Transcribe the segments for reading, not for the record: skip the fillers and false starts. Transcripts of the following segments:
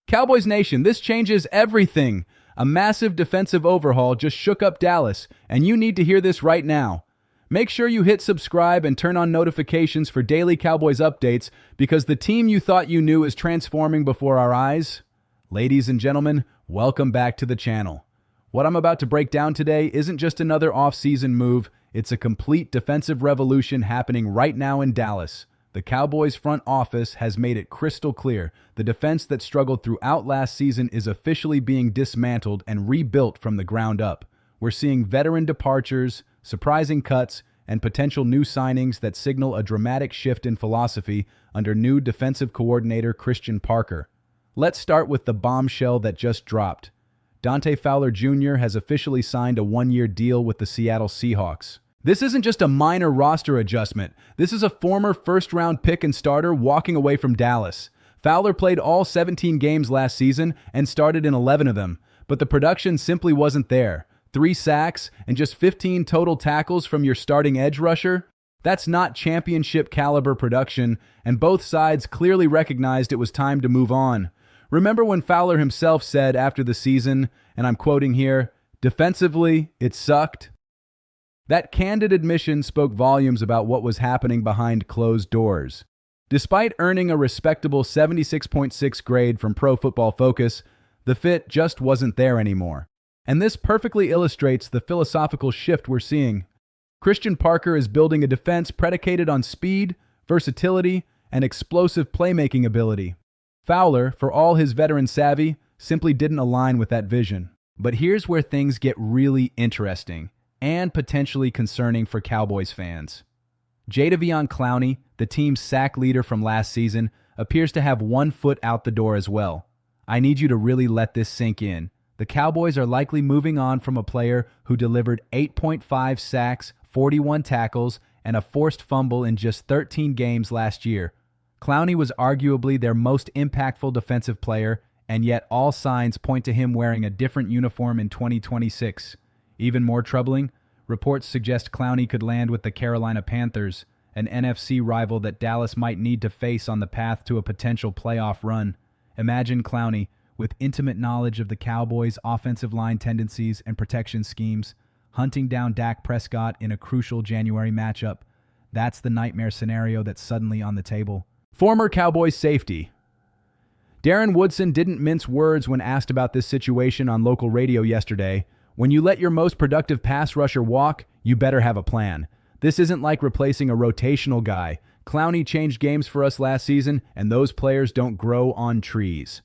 Cowboys Nation, this changes everything. A massive defensive overhaul just shook up Dallas, and you need to hear this right now. Make sure you hit subscribe and turn on notifications for daily Cowboys updates because the team you thought you knew is transforming before our eyes. Ladies and gentlemen, welcome back to the channel. What I'm about to break down today isn't just another off-season move, it's a complete defensive revolution happening right now in Dallas. The Cowboys front office has made it crystal clear the defense that struggled throughout last season is officially being dismantled and rebuilt from the ground up. We're seeing veteran departures, surprising cuts, and potential new signings that signal a dramatic shift in philosophy under new defensive coordinator Christian Parker. Let's start with the bombshell that just dropped. Dante Fowler Jr. has officially signed a one-year deal with the Seattle Seahawks. This isn't just a minor roster adjustment. This is a former first-round pick and starter walking away from Dallas. Fowler played all 17 games last season and started in 11 of them, but the production simply wasn't there. 3 sacks and just 15 total tackles from your starting edge rusher? That's not championship-caliber production, and both sides clearly recognized it was time to move on. Remember when Fowler himself said after the season, and I'm quoting here, "Defensively, it sucked"? That candid admission spoke volumes about what was happening behind closed doors. Despite earning a respectable 76.6 grade from Pro Football Focus, the fit just wasn't there anymore. And this perfectly illustrates the philosophical shift we're seeing. Christian Parker is building a defense predicated on speed, versatility, and explosive playmaking ability. Fowler, for all his veteran savvy, simply didn't align with that vision. But here's where things get really interesting and potentially concerning for Cowboys fans. Jadeveon Clowney, the team's sack leader from last season, appears to have one foot out the door as well. I need you to really let this sink in. The Cowboys are likely moving on from a player who delivered 8.5 sacks, 41 tackles, and a forced fumble in just 13 games last year. Clowney was arguably their most impactful defensive player, and yet all signs point to him wearing a different uniform in 2026. Even more troubling, reports suggest Clowney could land with the Carolina Panthers, an NFC rival that Dallas might need to face on the path to a potential playoff run. Imagine Clowney, with intimate knowledge of the Cowboys' offensive line tendencies and protection schemes, hunting down Dak Prescott in a crucial January matchup. That's the nightmare scenario that's suddenly on the table. Former Cowboys safety Darren Woodson didn't mince words when asked about this situation on local radio yesterday. When you let your most productive pass rusher walk, you better have a plan. This isn't like replacing a rotational guy. Clowney changed games for us last season, and those players don't grow on trees.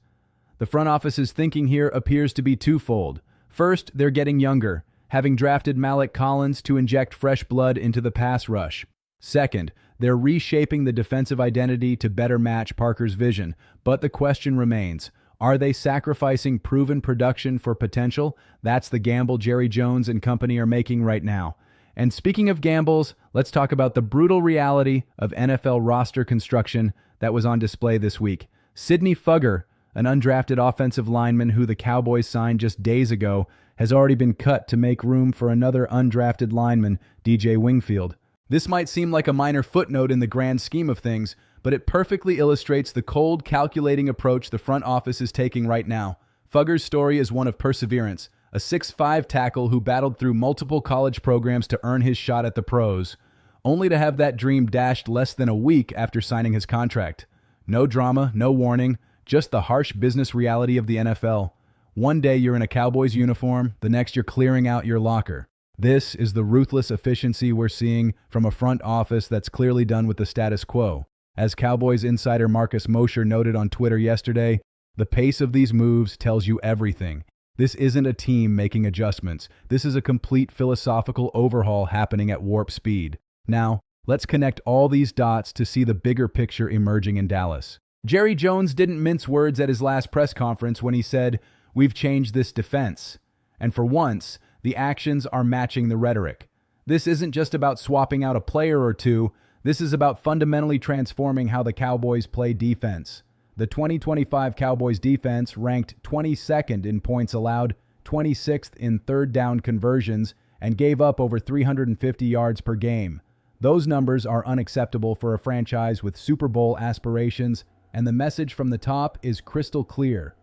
The front office's thinking here appears to be twofold. First, they're getting younger, having drafted Malik Collins to inject fresh blood into the pass rush. Second, they're reshaping the defensive identity to better match Parker's vision. But the question remains, are they sacrificing proven production for potential? That's the gamble Jerry Jones and company are making right now. And speaking of gambles, let's talk about the brutal reality of NFL roster construction that was on display this week. Sidney Fugger, an undrafted offensive lineman who the Cowboys signed just days ago, has already been cut to make room for another undrafted lineman, DJ Wingfield. This might seem like a minor footnote in the grand scheme of things, but it perfectly illustrates the cold, calculating approach the front office is taking right now. Fugger's story is one of perseverance, a 6'5" tackle who battled through multiple college programs to earn his shot at the pros, only to have that dream dashed less than a week after signing his contract. No drama, no warning, just the harsh business reality of the NFL. One day you're in a Cowboys uniform, the next you're clearing out your locker. This is the ruthless efficiency we're seeing from a front office that's clearly done with the status quo. As Cowboys insider Marcus Mosher noted on Twitter yesterday, the pace of these moves tells you everything. This isn't a team making adjustments. This is a complete philosophical overhaul happening at warp speed. Now, let's connect all these dots to see the bigger picture emerging in Dallas. Jerry Jones didn't mince words at his last press conference when he said, "We've changed this defense." And for once, the actions are matching the rhetoric. This isn't just about swapping out a player or two. This is about fundamentally transforming how the Cowboys play defense. The 2025 Cowboys defense ranked 22nd in points allowed, 26th in third down conversions, and gave up over 350 yards per game. Those numbers are unacceptable for a franchise with Super Bowl aspirations, and the message from the top is crystal clear.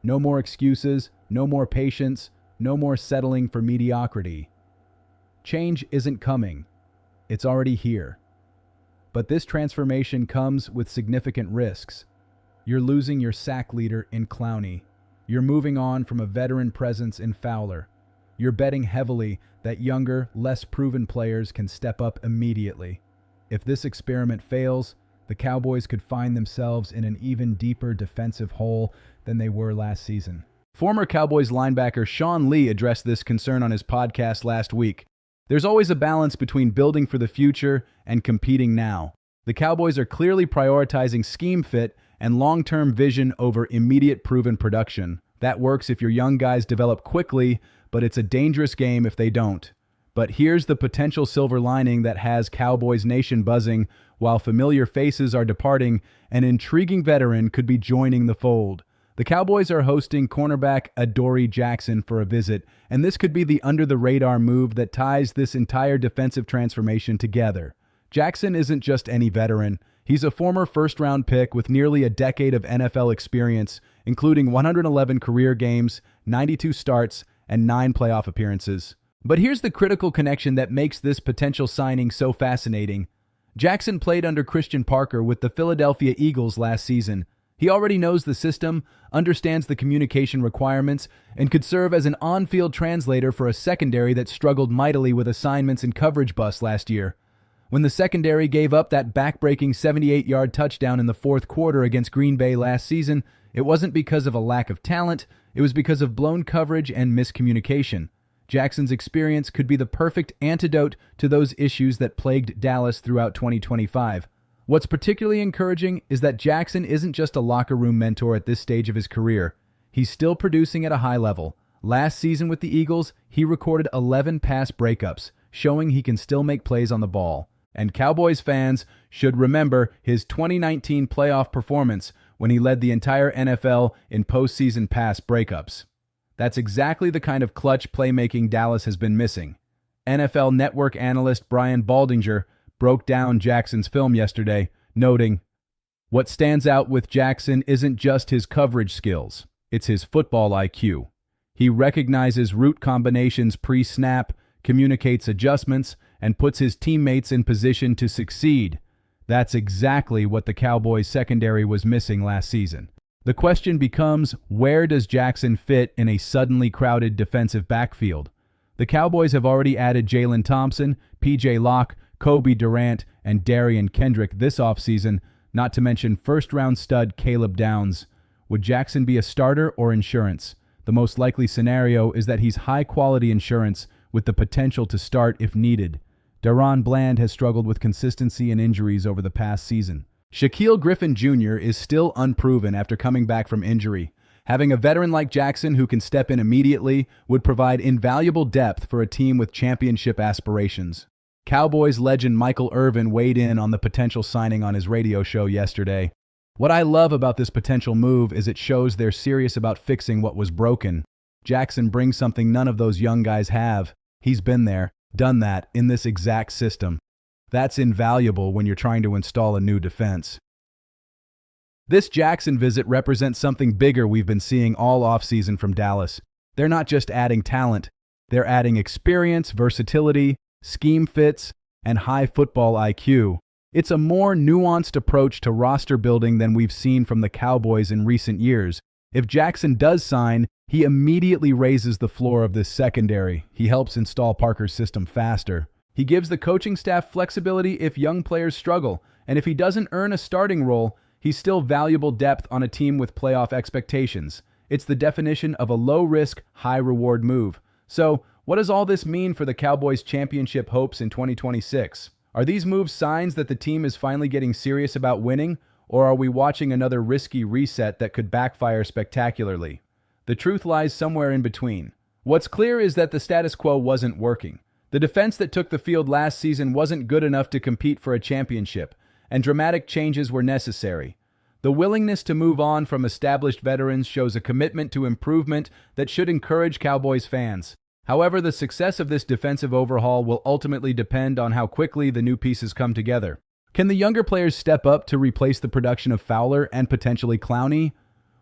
No more excuses, no more patience, no more settling for mediocrity. Change isn't coming. It's already here. But this transformation comes with significant risks. You're losing your sack leader in Clowney. You're moving on from a veteran presence in Fowler. You're betting heavily that younger, less proven players can step up immediately. If this experiment fails, the Cowboys could find themselves in an even deeper defensive hole than they were last season. Former Cowboys linebacker Sean Lee addressed this concern on his podcast last week. There's always a balance between building for the future and competing now. The Cowboys are clearly prioritizing scheme fit and long-term vision over immediate proven production. That works if your young guys develop quickly, but it's a dangerous game if they don't. But here's the potential silver lining that has Cowboys Nation buzzing. While familiar faces are departing, an intriguing veteran could be joining the fold. The Cowboys are hosting cornerback Adoree Jackson for a visit, and this could be the under-the-radar move that ties this entire defensive transformation together. Jackson isn't just any veteran. He's a former first-round pick with nearly a decade of NFL experience, including 111 career games, 92 starts, and 9 playoff appearances. But here's the critical connection that makes this potential signing so fascinating. Jackson played under Christian Parker with the Philadelphia Eagles last season. He already knows the system, understands the communication requirements, and could serve as an on-field translator for a secondary that struggled mightily with assignments and coverage busts last year. When the secondary gave up that back-breaking 78-yard touchdown in the fourth quarter against Green Bay last season, it wasn't because of a lack of talent, it was because of blown coverage and miscommunication. Jackson's experience could be the perfect antidote to those issues that plagued Dallas throughout 2025. What's particularly encouraging is that Jackson isn't just a locker room mentor at this stage of his career. He's still producing at a high level. Last season with the Eagles, he recorded 11 pass breakups, showing he can still make plays on the ball. And Cowboys fans should remember his 2019 playoff performance when he led the entire NFL in postseason pass breakups. That's exactly the kind of clutch playmaking Dallas has been missing. NFL Network analyst Brian Baldinger broke down Jackson's film yesterday, noting, "What stands out with Jackson isn't just his coverage skills, it's his football IQ. He recognizes route combinations pre-snap, communicates adjustments, and puts his teammates in position to succeed. That's exactly what the Cowboys secondary was missing last season." The question becomes, where does Jackson fit in a suddenly crowded defensive backfield? The Cowboys have already added Jalen Thompson, P.J. Locke, Kobe Durant, and Darian Kendrick this offseason, not to mention first-round stud Caleb Downs. Would Jackson be a starter or insurance? The most likely scenario is that he's high-quality insurance with the potential to start if needed. Daron Bland has struggled with consistency and injuries over the past season. Shaquille Griffin Jr. is still unproven after coming back from injury. Having a veteran like Jackson who can step in immediately would provide invaluable depth for a team with championship aspirations. Cowboys legend Michael Irvin weighed in on the potential signing on his radio show yesterday. "What I love about this potential move is it shows they're serious about fixing what was broken. Jackson brings something none of those young guys have. He's been there, done that, in this exact system. That's invaluable when you're trying to install a new defense." This Jackson visit represents something bigger we've been seeing all offseason from Dallas. They're not just adding talent, they're adding experience, versatility, scheme fits, and high football IQ. It's a more nuanced approach to roster building than we've seen from the Cowboys in recent years. If Jackson does sign, he immediately raises the floor of this secondary. He helps install Parker's system faster. He gives the coaching staff flexibility if young players struggle, and if he doesn't earn a starting role, he's still valuable depth on a team with playoff expectations. It's the definition of a low-risk, high-reward move. So, what does all this mean for the Cowboys' championship hopes in 2026? Are these moves signs that the team is finally getting serious about winning, or are we watching another risky reset that could backfire spectacularly? The truth lies somewhere in between. What's clear is that the status quo wasn't working. The defense that took the field last season wasn't good enough to compete for a championship, and dramatic changes were necessary. The willingness to move on from established veterans shows a commitment to improvement that should encourage Cowboys fans. However, the success of this defensive overhaul will ultimately depend on how quickly the new pieces come together. Can the younger players step up to replace the production of Fowler and potentially Clowney?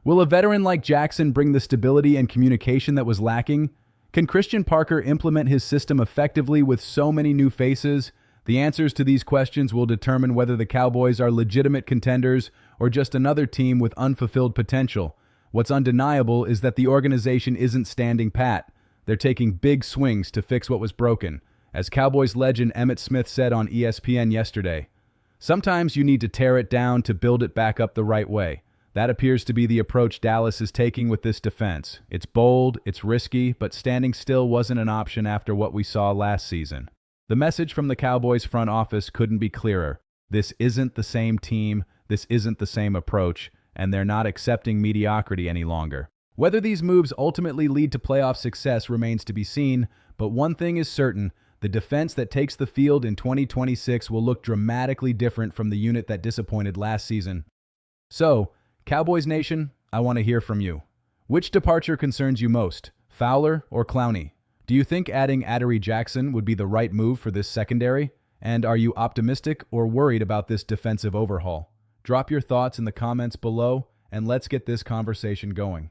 Will a veteran like Jackson bring the stability and communication that was lacking? Can Christian Parker implement his system effectively with so many new faces? The answers to these questions will determine whether the Cowboys are legitimate contenders or just another team with unfulfilled potential. What's undeniable is that the organization isn't standing pat. They're taking big swings to fix what was broken. As Cowboys legend Emmitt Smith said on ESPN yesterday, "Sometimes you need to tear it down to build it back up the right way." That appears to be the approach Dallas is taking with this defense. It's bold, it's risky, but standing still wasn't an option after what we saw last season. The message from the Cowboys front office couldn't be clearer. This isn't the same team, this isn't the same approach, and they're not accepting mediocrity any longer. Whether these moves ultimately lead to playoff success remains to be seen, but one thing is certain: the defense that takes the field in 2026 will look dramatically different from the unit that disappointed last season. So, Cowboys Nation, I want to hear from you. Which departure concerns you most, Fowler or Clowney? Do you think adding Adoree Jackson would be the right move for this secondary? And are you optimistic or worried about this defensive overhaul? Drop your thoughts in the comments below, and let's get this conversation going.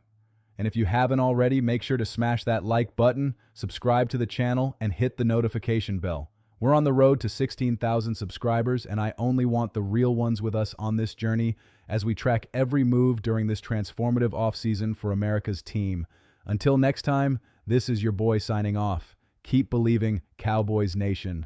And if you haven't already, make sure to smash that like button, subscribe to the channel, and hit the notification bell. We're on the road to 16,000 subscribers, and I only want the real ones with us on this journey as we track every move during this transformative offseason for America's team. Until next time, this is your boy signing off. Keep believing, Cowboys Nation.